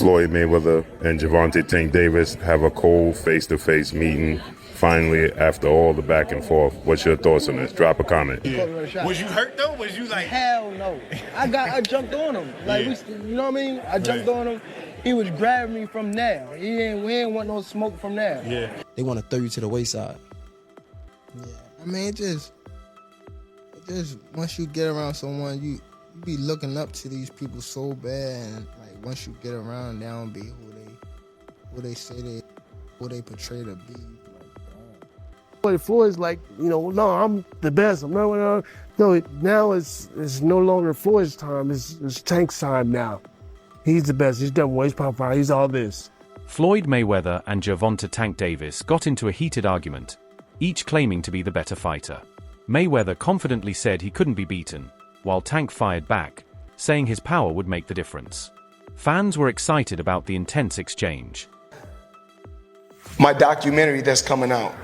Floyd Mayweather and Gervonta Davis have a cold face-to-face meeting finally after all the back and forth. What's your thoughts on this? Drop a comment. Yeah. Was you hurt though? Was you like? Hell no. I jumped on him. Like, Yeah. you know what I mean? I jumped on him. He was grabbing me from there. We ain't want no smoke from there. Yeah. They want to throw you to the wayside. Yeah. I mean, it just once you get around someone, you be looking up to these people so bad, and like once you get around, they don't be who they say who they portray to be. But Floyd's like, no, I'm the best. No, now it's no longer Floyd's time. It's Tank's time now. He's the best. He's done well. He's powerful. He's all this. Floyd Mayweather and Gervonta Tank Davis got into a heated argument, each claiming to be the better fighter. Mayweather confidently said he couldn't be beaten, while Tank fired back, saying his power would make the difference. Fans were excited about the intense exchange. My documentary that's coming out,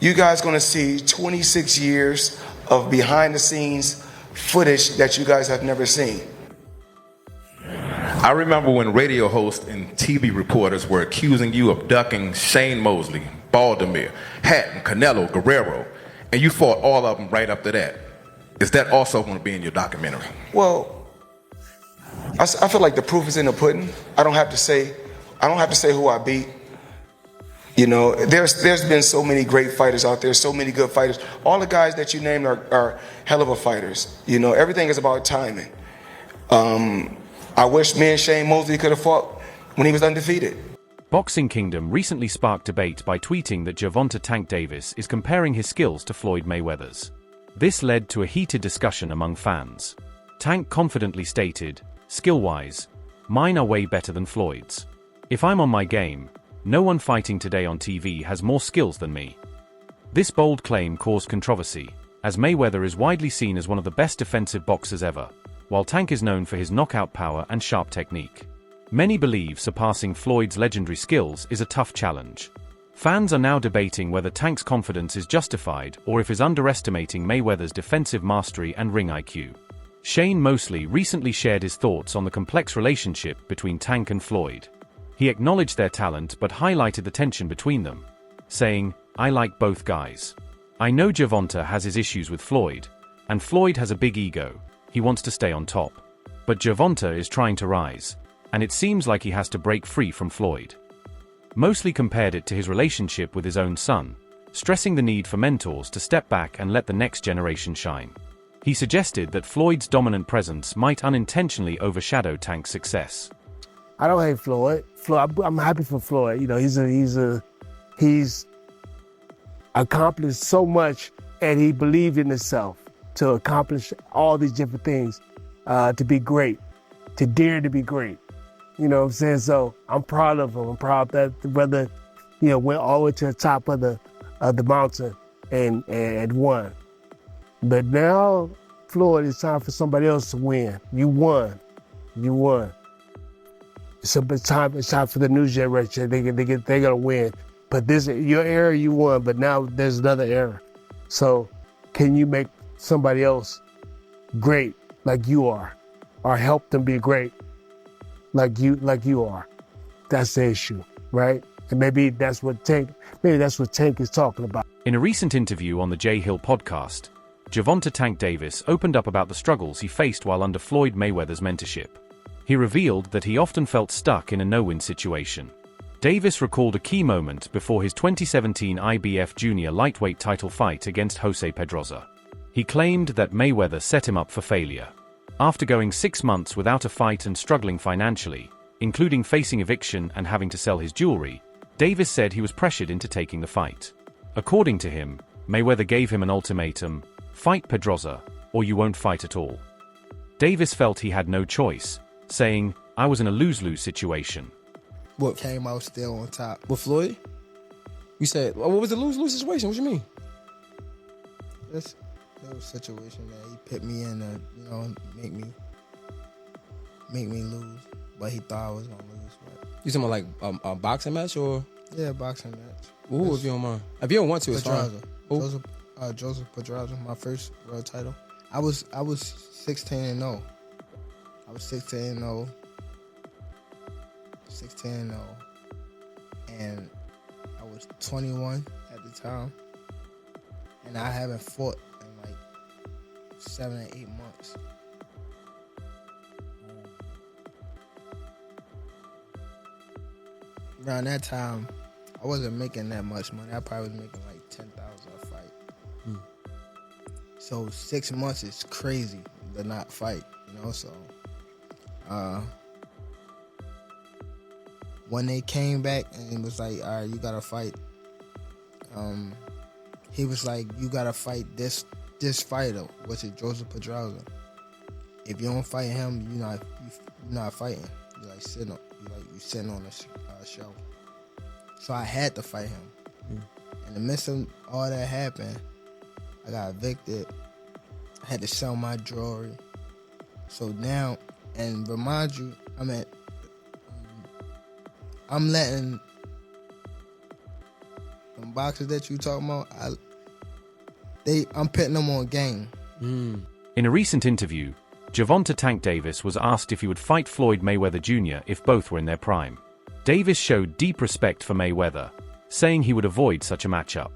you guys gonna see 26 years of behind the scenes footage that you guys have never seen. I remember when radio hosts and TV reporters were accusing you of ducking Shane Mosley, Baldomir, Hatton, Canelo, Guerrero, and you fought all of them right after that. Is that also going to be in your documentary? Well, I feel like the proof is in the pudding. I don't have to say who I beat. There's been so many great fighters out there, so many good fighters. All the guys that you named are hell of a fighters. Everything is about timing. I wish me and Shane Mosley could have fought when he was undefeated. Boxing Kingdom recently sparked debate by tweeting that Gervonta Tank Davis is comparing his skills to Floyd Mayweather's. This led to a heated discussion among fans. Tank confidently stated, "Skill-wise, mine are way better than Floyd's. If I'm on my game, no one fighting today on TV has more skills than me." This bold claim caused controversy, as Mayweather is widely seen as one of the best defensive boxers ever, while Tank is known for his knockout power and sharp technique. Many believe surpassing Floyd's legendary skills is a tough challenge. Fans are now debating whether Tank's confidence is justified or if he's underestimating Mayweather's defensive mastery and ring IQ. Shane Mosley recently shared his thoughts on the complex relationship between Tank and Floyd. He acknowledged their talent but highlighted the tension between them, saying, "I like both guys. I know Gervonta has his issues with Floyd, and Floyd has a big ego. He wants to stay on top. But Gervonta is trying to rise, and it seems like he has to break free from Floyd." Mosley compared it to his relationship with his own son, stressing the need for mentors to step back and let the next generation shine. He suggested that Floyd's dominant presence might unintentionally overshadow Tank's success. I don't hate Floyd. I'm happy for Floyd. He's accomplished so much, and he believed in himself to accomplish all these different things, to be great, to dare to be great. You know what I'm saying? So I'm proud of him. I'm proud that the brother, went all the way to the top of the mountain and won. But now, Floyd, it's time for somebody else to win. You won. So it's time for the new generation. They're gonna win. But your era, you won. But now there's another era. So can you make somebody else great like you are, or help them be great like you are? That's the issue, right? And maybe that's what Tank is talking about. In a recent interview on the Jay Hill podcast, Gervonta Tank Davis opened up about the struggles he faced while under Floyd Mayweather's mentorship. He revealed that he often felt stuck in a no-win situation. Davis recalled a key moment before his 2017 IBF Junior lightweight title fight against Jose Pedroza. He claimed that Mayweather set him up for failure. After going 6 months without a fight and struggling financially, including facing eviction and having to sell his jewelry, Davis said he was pressured into taking the fight. According to him, Mayweather gave him an ultimatum: fight Pedroza, or you won't fight at all. Davis felt he had no choice, saying, "I was in a lose-lose situation." What came out still on top? With Floyd? You said, what was the lose-lose situation? What you mean? This little situation that he put me in to, make me lose. But he thought I was gonna lose. But You talking about like a boxing match or? yeah, boxing match. Ooh, if you don't mind. If you don't want to, it's fine. Pedraza. Joseph Pedraza, my first world title. I was 16-0. I was 16-0. 16-0. And I was 21 at the time. And I haven't fought in like 7 or 8 months. Around that time, I wasn't making that much money. I probably was making like $10,000 a fight. So 6 months is crazy to not fight, you know. So when they came back and it was like, all right, you gotta fight. He was like, you gotta fight this fighter, which is Joseph Pedraza. If you don't fight him, you're not fighting. You're like sitting on a show. So I had to fight him. In the midst of all that happened, I got evicted. I had to sell my jewelry. So now, and remind you, I'm letting them boxers that you talking about, I'm putting them on game. In a recent interview, Gervonta "Tank" Davis was asked if he would fight Floyd Mayweather Jr. if both were in their prime. Davis showed deep respect for Mayweather, saying he would avoid such a matchup.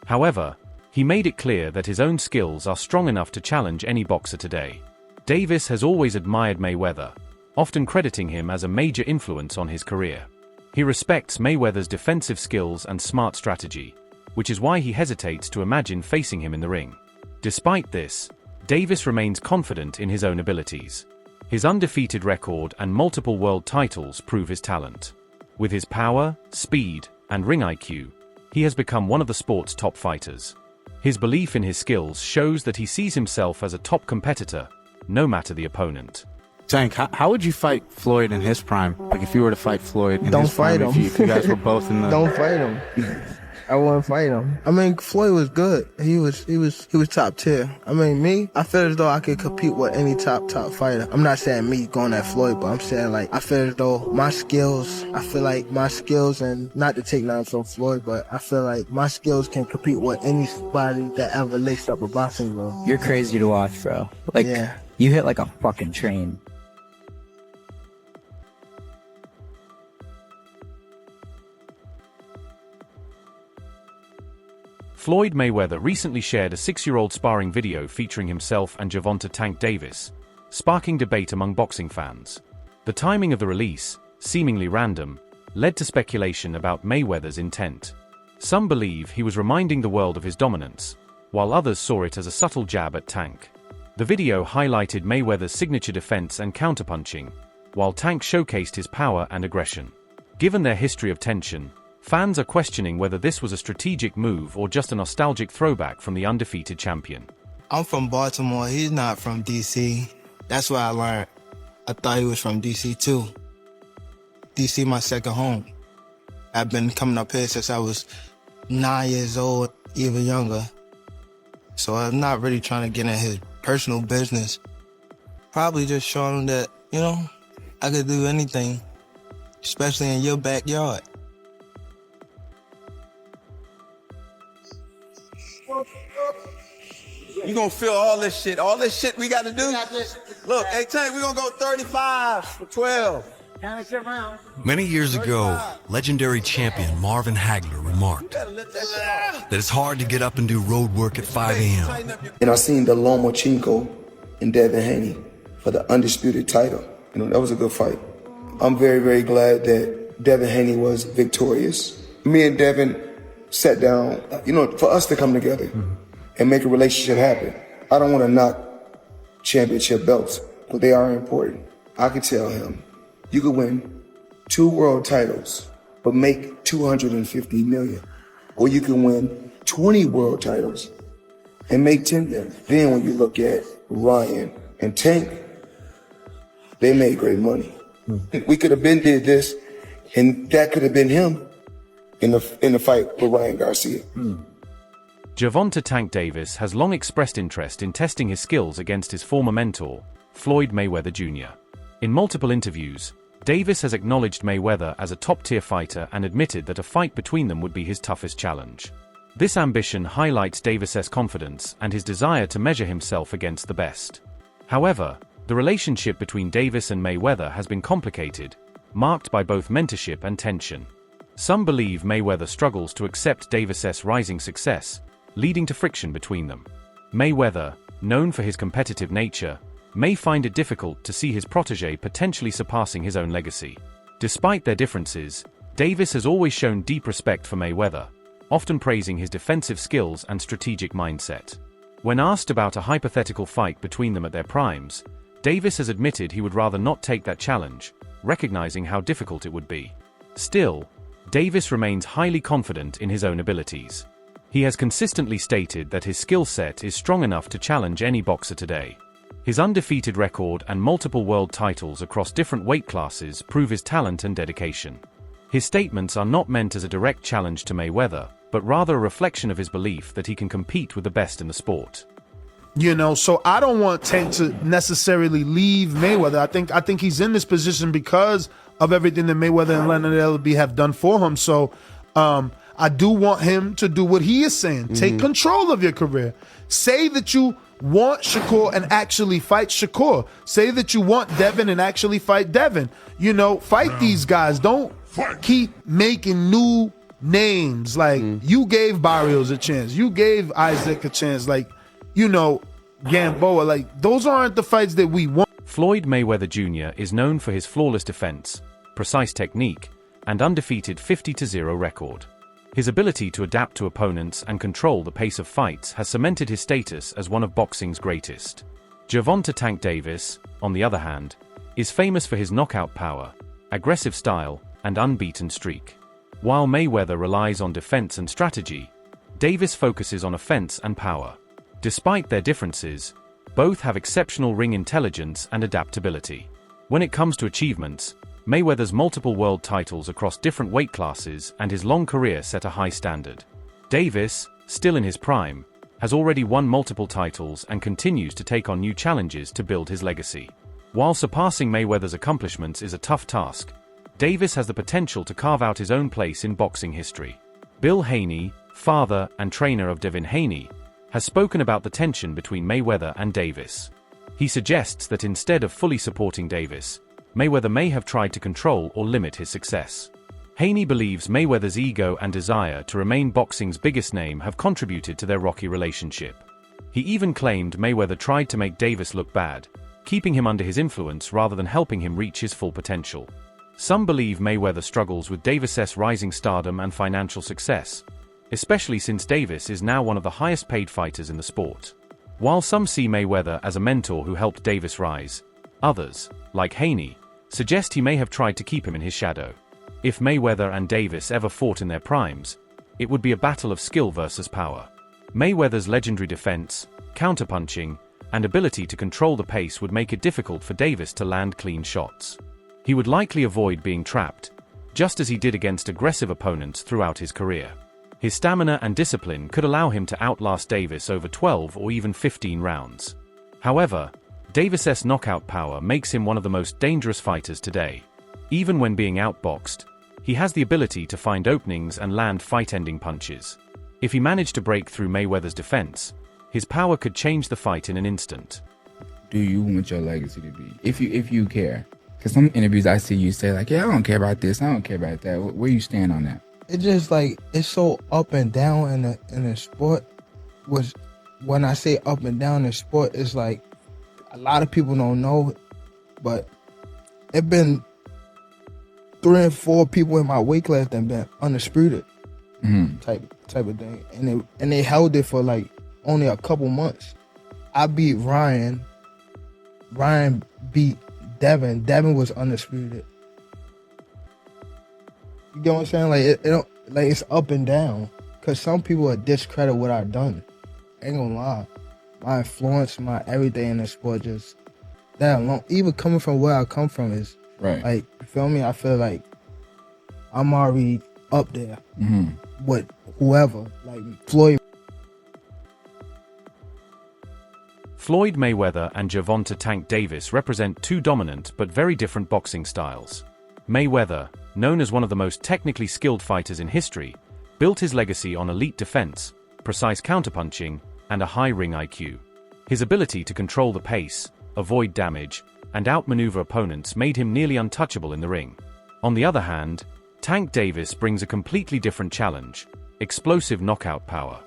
However, he made it clear that his own skills are strong enough to challenge any boxer today. Davis has always admired Mayweather, often crediting him as a major influence on his career. He respects Mayweather's defensive skills and smart strategy, which is why he hesitates to imagine facing him in the ring. Despite this, Davis remains confident in his own abilities. His undefeated record and multiple world titles prove his talent. With his power, speed, and ring IQ, he has become one of the sport's top fighters. His belief in his skills shows that he sees himself as a top competitor, no matter the opponent. Tank, how would you fight Floyd in his prime? Like if you were to fight Floyd in his prime, Don't fight him. if you guys were both in the... Don't fight him. I wouldn't fight him. Floyd was good. He was top tier. Me, I feel as though I could compete with any top fighter. I'm not saying me going at Floyd, but I'm saying like I feel as though my skills, and not to take nothing from Floyd, but I feel like my skills can compete with anybody that ever laced up a boxing glove. You're crazy to watch, bro. Yeah. You hit like a fucking train. Floyd Mayweather recently shared a 6-year-old sparring video featuring himself and Gervonta "Tank" Davis, sparking debate among boxing fans. The timing of the release, seemingly random, led to speculation about Mayweather's intent. Some believe he was reminding the world of his dominance, while others saw it as a subtle jab at Tank. The video highlighted Mayweather's signature defense and counterpunching, while Tank showcased his power and aggression. Given their history of tension, fans are questioning whether this was a strategic move or just a nostalgic throwback from the undefeated champion. I'm from Baltimore. He's not from D.C. That's what I learned. I thought he was from D.C. too. D.C. my second home. I've been coming up here since I was 9 years old, even younger. So I'm not really trying to get in his personal business. Probably just showing him that, I could do anything, especially in your backyard. You gonna feel all this shit we gotta do? Look, hey Tank, we gonna go 35 for 12. Many years ago, legendary champion Marvin Hagler remarked that it's hard to get up and do road work at 5 a.m. And I seen the Lomachenko and Devin Haney for the undisputed title. That was a good fight. I'm very, very glad that Devin Haney was victorious. Me and Devin sat down, for us to come together and make a relationship happen. I don't want to knock championship belts, but they are important. I could tell him, you could win 2 world titles, but make $250 million. Or you can win 20 world titles and make 10 million. Then when you look at Ryan and Tank, they made great money. We could have been did this, and that could have been him in the fight with Ryan Garcia. Gervonta "Tank" Davis has long expressed interest in testing his skills against his former mentor, Floyd Mayweather Jr. In multiple interviews, Davis has acknowledged Mayweather as a top-tier fighter and admitted that a fight between them would be his toughest challenge. This ambition highlights Davis's confidence and his desire to measure himself against the best. However, the relationship between Davis and Mayweather has been complicated, marked by both mentorship and tension. Some believe Mayweather struggles to accept Davis's rising success, leading to friction between them. Mayweather, known for his competitive nature, may find it difficult to see his protégé potentially surpassing his own legacy. Despite their differences, Davis has always shown deep respect for Mayweather, often praising his defensive skills and strategic mindset. When asked about a hypothetical fight between them at their primes, Davis has admitted he would rather not take that challenge, recognizing how difficult it would be. Still, Davis remains highly confident in his own abilities. He has consistently stated that his skill set is strong enough to challenge any boxer today. His undefeated record and multiple world titles across different weight classes prove his talent and dedication. His statements are not meant as a direct challenge to Mayweather, but rather a reflection of his belief that he can compete with the best in the sport. You know, so I don't want Tank to necessarily leave Mayweather. I think he's in this position because of everything that Mayweather and Leonard LB have done for him. So I do want him to do what he is saying. Take control of your career. Say that you want Shakur and actually fight Shakur. Say that you want Devin and actually fight Devin. You know, fight these guys. Don't keep making new names. Like, you gave Barrios a chance. You gave Isaac a chance. Like, you know, Gamboa. Like, those aren't the fights that we want. Floyd Mayweather Jr. is known for his flawless defense, precise technique, and undefeated 50-0 record. His ability to adapt to opponents and control the pace of fights has cemented his status as one of boxing's greatest. Gervonta Tank Davis, on the other hand, is famous for his knockout power, aggressive style, and unbeaten streak. While Mayweather relies on defense and strategy, Davis focuses on offense and power. Despite their differences, both have exceptional ring intelligence and adaptability. When it comes to achievements, Mayweather's multiple world titles across different weight classes and his long career set a high standard. Davis, still in his prime, has already won multiple titles and continues to take on new challenges to build his legacy. While surpassing Mayweather's accomplishments is a tough task, Davis has the potential to carve out his own place in boxing history. Bill Haney, father and trainer of Devin Haney, has spoken about the tension between Mayweather and Davis. He suggests that instead of fully supporting Davis, Mayweather may have tried to control or limit his success. Haney believes Mayweather's ego and desire to remain boxing's biggest name have contributed to their rocky relationship. He even claimed Mayweather tried to make Davis look bad, keeping him under his influence rather than helping him reach his full potential. Some believe Mayweather struggles with Davis's rising stardom and financial success, especially since Davis is now one of the highest paid fighters in the sport. While some see Mayweather as a mentor who helped Davis rise, others, like Haney, suggest he may have tried to keep him in his shadow. If Mayweather and Davis ever fought in their primes, it would be a battle of skill versus power. Mayweather's legendary defense, counterpunching, and ability to control the pace would make it difficult for Davis to land clean shots. He would likely avoid being trapped, just as he did against aggressive opponents throughout his career. His stamina and discipline could allow him to outlast Davis over 12 or even 15 rounds. However, Davis's knockout power makes him one of the most dangerous fighters today. Even when being outboxed, he has the ability to find openings and land fight-ending punches. If he managed to break through Mayweather's defense, his power could change the fight in an instant. Do you want your legacy to be? If you care. Because some interviews I see you say like, yeah, I don't care about this, I don't care about that. Where you stand on that? It's just like, it's so up and down in the sport. When I say up and down in sport, it's like, a lot of people don't know, but it been 3 and 4 people in my weight class that been undisputed type of thing, and they held it for like only a couple months. I beat Ryan. Ryan beat Devin. Devin was undisputed. You get what I'm saying? Like it don't, like it's up and down. Cause some people will discredit what I've done. Ain't gonna lie. My influence, my everything in the sport, just that alone. Even coming from where I come from is right. Like, you feel me? I feel like I'm already up there with whoever. Like Floyd. Floyd Mayweather and Gervonta Tank Davis represent two dominant but very different boxing styles. Mayweather, known as one of the most technically skilled fighters in history, built his legacy on elite defense, precise counterpunching, and a high ring IQ. His ability to control the pace, avoid damage, and outmaneuver opponents made him nearly untouchable in the ring. On the other hand, Tank Davis brings a completely different challenge: explosive knockout power.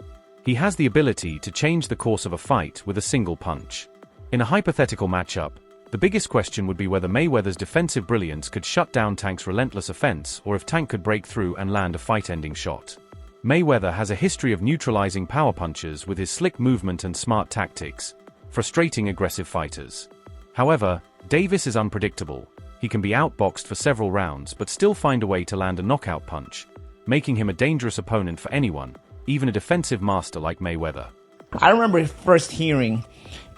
He has the ability to change the course of a fight with a single punch. In a hypothetical matchup, the biggest question would be whether Mayweather's defensive brilliance could shut down Tank's relentless offense, or if Tank could break through and land a fight-ending shot. Mayweather has a history of neutralizing power punches with his slick movement and smart tactics, frustrating aggressive fighters. However, Davis is unpredictable. He can be outboxed for several rounds but still find a way to land a knockout punch, making him a dangerous opponent for anyone, even a defensive master like Mayweather. I remember first hearing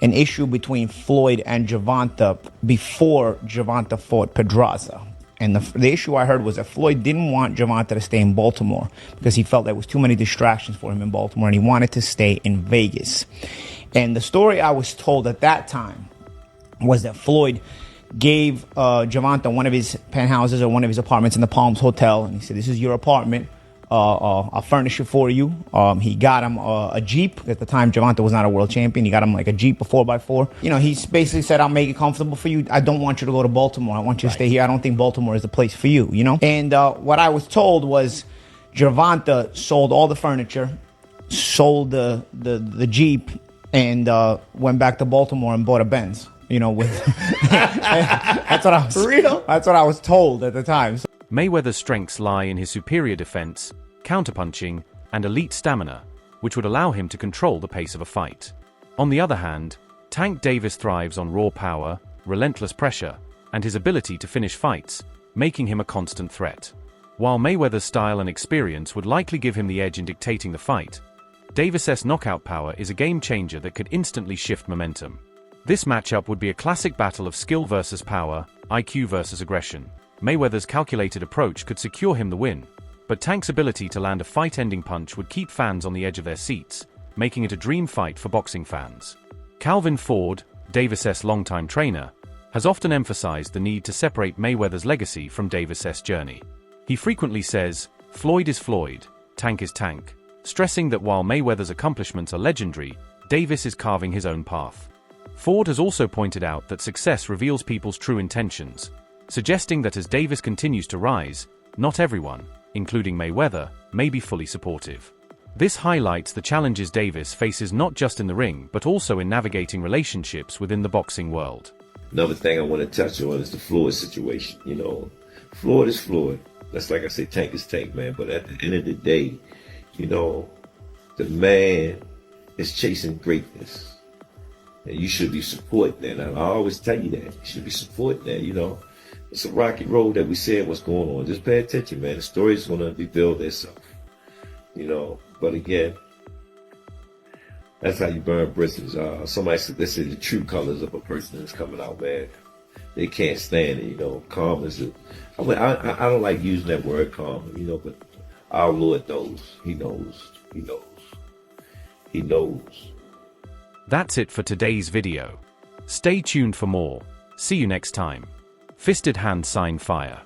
an issue between Floyd and Gervonta before Gervonta fought Pedraza. And the issue I heard was that Floyd didn't want Gervonta to stay in Baltimore because he felt there was too many distractions for him in Baltimore and he wanted to stay in Vegas. And the story I was told at that time was that Floyd gave Gervonta one of his penthouses or one of his apartments in the Palms Hotel. And he said, "This is your apartment. I'll furnish it for you." He got him a Jeep. At the time, Gervonta was not a world champion. He got him like a Jeep, a 4x4. You know, he basically said, "I'll make it comfortable for you. I don't want you to go to Baltimore. I want you to stay here. I don't think Baltimore is the place for you," you know? And what I was told was Gervonta sold all the furniture, sold the Jeep, and went back to Baltimore and bought a Benz. You know, with that's what I was That's what I was told at the time. So, Mayweather's strengths lie in his superior defense, counterpunching, and elite stamina, which would allow him to control the pace of a fight. On the other hand, Tank Davis thrives on raw power, relentless pressure, and his ability to finish fights, making him a constant threat. While Mayweather's style and experience would likely give him the edge in dictating the fight, Davis's knockout power is a game changer that could instantly shift momentum. This matchup would be a classic battle of skill versus power, IQ versus aggression. Mayweather's calculated approach could secure him the win, but Tank's ability to land a fight-ending punch would keep fans on the edge of their seats, making it a dream fight for boxing fans. Calvin Ford, Davis's longtime trainer, has often emphasized the need to separate Mayweather's legacy from Davis's journey. He frequently says, "Floyd is Floyd, Tank is Tank," stressing that while Mayweather's accomplishments are legendary, Davis is carving his own path. Ford has also pointed out that success reveals people's true intentions, suggesting that as Davis continues to rise, not everyone, including Mayweather, may be fully supportive. This highlights the challenges Davis faces not just in the ring, but also in navigating relationships within the boxing world. Another thing I want to touch on is the Floyd situation. You know, Floyd is Floyd. That's like I say, Tank is Tank, man. But at the end of the day, you know, the man is chasing greatness. And you should be supporting that. And I always tell you that. You should be supporting that, you know. It's a rocky road that we said what's going on. Just pay attention, man. The story's going to rebuild itself, you know. But again, that's how you burn bridges. Somebody said they say the true colors of a person is coming out, man. They can't stand it, you know. Calm is I don't like using that word calm, you know, but our Lord knows. He knows. He knows. He knows. That's it for today's video. Stay tuned for more. See you next time. Fisted hand sign fire.